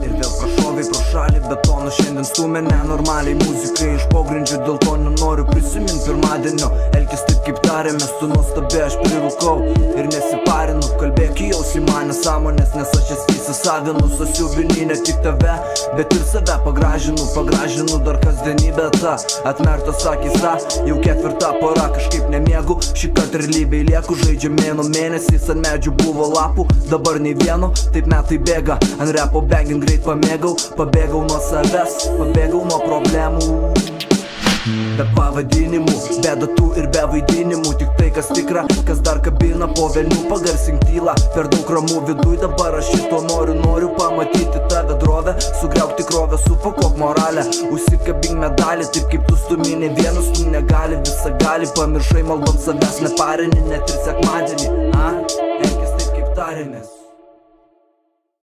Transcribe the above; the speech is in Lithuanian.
Ir vėl prašovai pro šalį, betono šiandien stumia nenormaliai muzikai iš pogrindžio, dėl to nenoriu prisimint pirmadienio. Elkis taip kaip tarėmės, tu nuostabi, aš prirūkau ir nesiparinu. Kalbėk į jausį mane sąmonės, nes aš jas įsisavinu. Sasiubini ne tik tave, bet ir save pagražinu dar kasdienybę tą. Atmertos akisa, jau ketvirtą porą kažkaip nemiegu. Šįkart realybėj lieku, žaidžia mėno mėnesiais, ant medžių buvo lapų, dabar nei vieno, taip metai bėga. Ant repo bangin greit pabėgau nuo savęs, pabėgau nuo problemų. Be pavadinimų, be datų ir be vaidinimų, tik tai kas tikra, kas dar kabina po velnių, pagarsink tylą. Per daug ramų viduj, dabar aš šito noriu pamatyti tave drovę, sugriauk tikrovę, supakuok moralę, užsikabink medalį, taip kaip tu stumini, vienas tu negali, visą gali, pamiršai maldom savęs, neparini net ir sekmadienį. Elkis taip kaip tarėmės.